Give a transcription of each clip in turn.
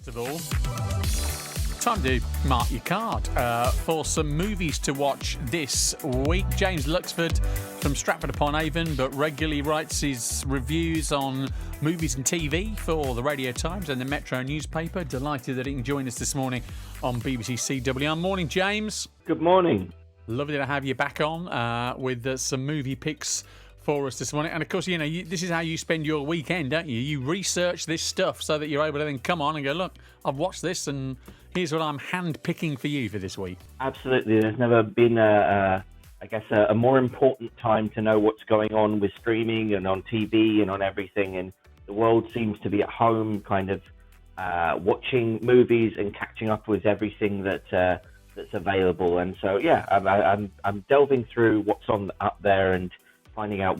First of all, time to mark your card for some movies to watch this week. James Luxford from Stratford-upon-Avon, but regularly writes his reviews on movies and TV for the Radio Times and the Metro newspaper. Delighted that he can join us this morning on BBC CWR. Morning, James. Good morning. Lovely to have you back on with some movie picks for us this morning. And of course, this is how you spend your weekend, don't you? You research this stuff so that you're able to then come on and go, look, I've watched this and here's what I'm hand-picking for you for this week. Absolutely. There's never been, a more important time to know what's going on with streaming and on TV and on everything. And the world seems to be at home kind of watching movies and catching up with everything that's available. And so, yeah, I'm delving through what's on up there and finding out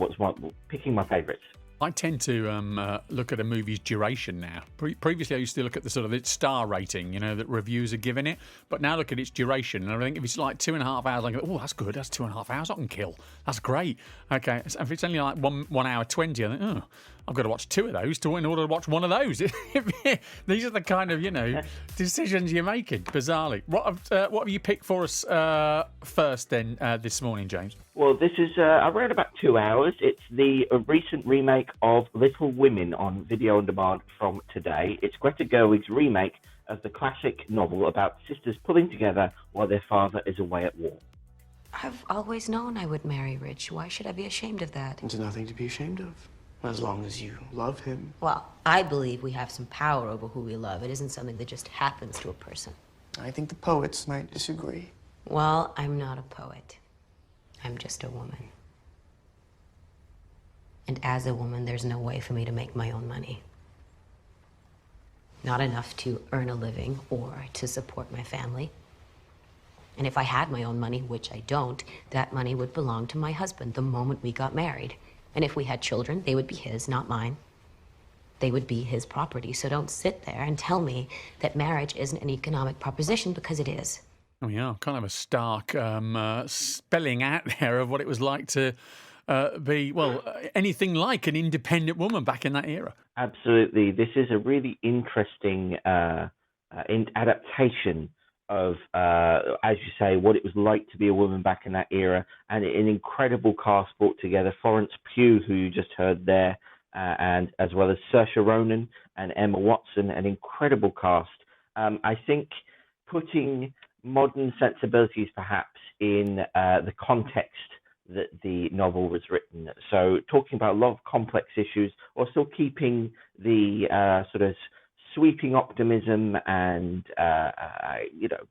picking my favourites. I tend to look at a movie's duration now. Previously, I used to look at the sort of its star rating, that reviews are giving it. But now look at its duration. And I think if it's like 2.5 hours, I go, oh, that's good. That's 2.5 hours I can kill. That's great. Okay. If it's only like 1 hour 20, I think, oh, I've got to watch 2 of those in order to watch one of those. These are the kind of, decisions you're making, bizarrely. What have you picked for us first then this morning, James? Well, this is around about 2 hours. It's the recent remake of Little Women on video on demand from today. It's Greta Gerwig's remake of the classic novel about sisters pulling together while their father is away at war. I've always known I would marry Rich. Why should I be ashamed of that? There's nothing to be ashamed of, as long as you love him. Well, I believe we have some power over who we love. It isn't something that just happens to a person. I think the poets might disagree. Well, I'm not a poet. I'm just a woman. And as a woman, there's no way for me to make my own money. Not enough to earn a living or to support my family. And if I had my own money, which I don't, that money would belong to my husband the moment we got married. And if we had children, they would be his, not mine. They would be his property. So don't sit there and tell me that marriage isn't an economic proposition, because it is. Oh, yeah, kind of a stark spelling out there of what it was like to be, anything like an independent woman back in that era. Absolutely. This is a really interesting adaptation of, as you say, what it was like to be a woman back in that era, and an incredible cast brought together. Florence Pugh, who you just heard there, and as well as Saoirse Ronan and Emma Watson, an incredible cast. I think putting modern sensibilities perhaps in the context that the novel was written. So talking about a lot of complex issues, or still keeping the sort of sweeping optimism and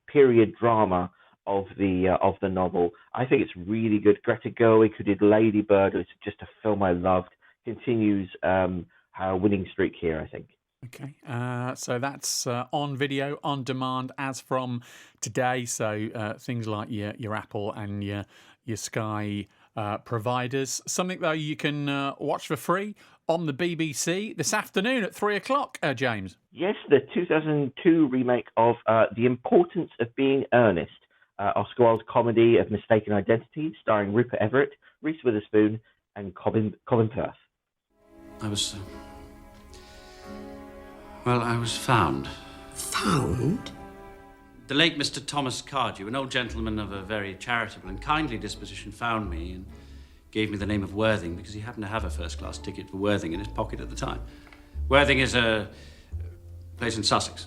period drama of the novel. I think it's really good. Greta Gerwig, who did Lady Bird, it's just a film I loved, continues her winning streak here, I think. Okay, so that's on video, on demand as from today. So things like your Apple and your Sky providers. Something, though, you can watch for free on the BBC this afternoon at 3 o'clock, James. Yes, the 2002 remake of The Importance of Being Earnest, Oscar Wilde's comedy of mistaken identity, starring Rupert Everett, Reese Witherspoon and Colin Firth. I was found. Found? The late Mr. Thomas Cardew, an old gentleman of a very charitable and kindly disposition, found me and gave me the name of Worthing because he happened to have a first-class ticket for Worthing in his pocket at the time. Worthing is a place in Sussex.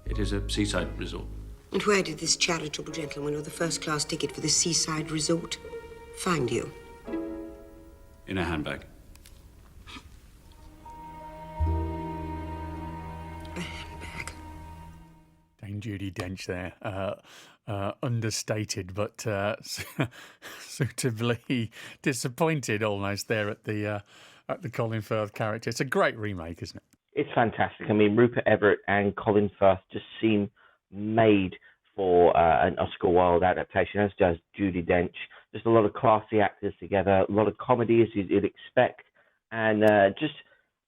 It is a seaside resort. And where did this charitable gentleman with the first-class ticket for the seaside resort find you? In a handbag. Dame Judi Dench there, understated but suitably disappointed almost there at the Colin Firth character. It's a great remake, isn't it? It's fantastic. I mean, Rupert Everett and Colin Firth just seem made for an Oscar Wilde adaptation, as does Judi Dench. Just a lot of classy actors together, a lot of comedy as you'd expect, and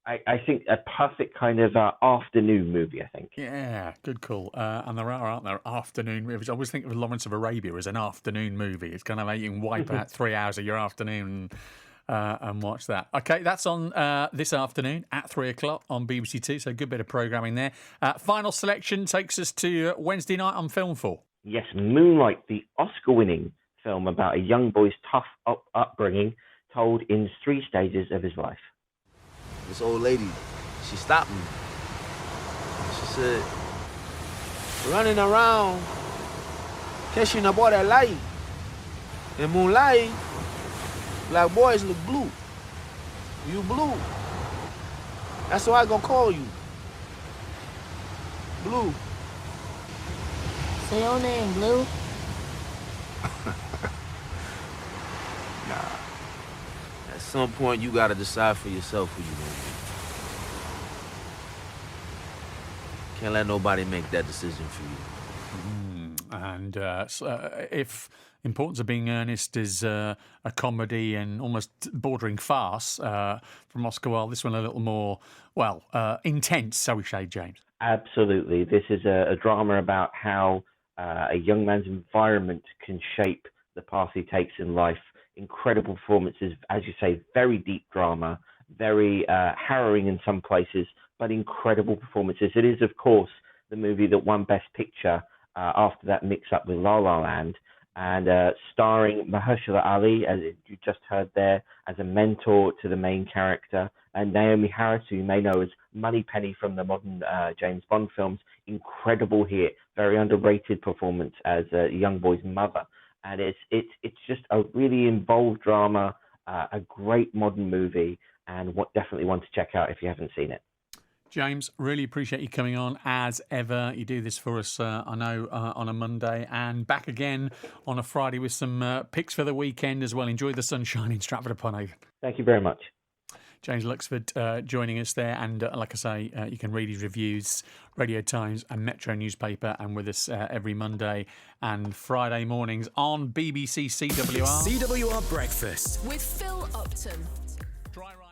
I think a perfect kind of afternoon movie, I think. Yeah, good call. And there aren't there, afternoon movies. I always think of Lawrence of Arabia as an afternoon movie. It's kind of like you can wipe out 3 hours of your afternoon and watch that. Okay, that's on this afternoon at 3 o'clock on BBC Two, so a good bit of programming there. Final selection takes us to Wednesday night on Film 4. Yes, Moonlight, the Oscar-winning film about a young boy's tough upbringing told in 3 stages of his life. This old lady, she stopped me. She said, running around, catching up all that light. In Moonlight, black boys look blue. You blue. That's why I gonna call you. Blue. Say your name, Blue. Nah. At some point, you gotta decide for yourself who you gonna be. Can't let nobody make that decision for you. And if Importance of Being Earnest is a comedy and almost bordering farce from Oscar Wilde, this one a little more, intense, shall we say, James? Absolutely. This is a drama about how a young man's environment can shape the path he takes in life. Incredible performances, as you say, very deep drama, very harrowing in some places, but incredible performances. It is, of course, the movie that won Best Picture after that mix-up with La La Land, and starring Mahershala Ali, as you just heard there, as a mentor to the main character, and Naomi Harris, who you may know as Moneypenny from the modern James Bond films. Incredible here, very underrated performance as a young boy's mother, and it's just a really involved drama, a great modern movie, and definitely one to check out if you haven't seen it. James, really appreciate you coming on as ever. You do this for us, I know, on a Monday, and back again on a Friday with some picks for the weekend as well. Enjoy the sunshine in Stratford-upon-Avon. Thank you very much. James Luxford joining us there, and like I say, you can read his reviews, Radio Times and Metro newspaper, and with us every Monday and Friday mornings on BBC CWR. CWR Breakfast with Phil Upton. Dry ride.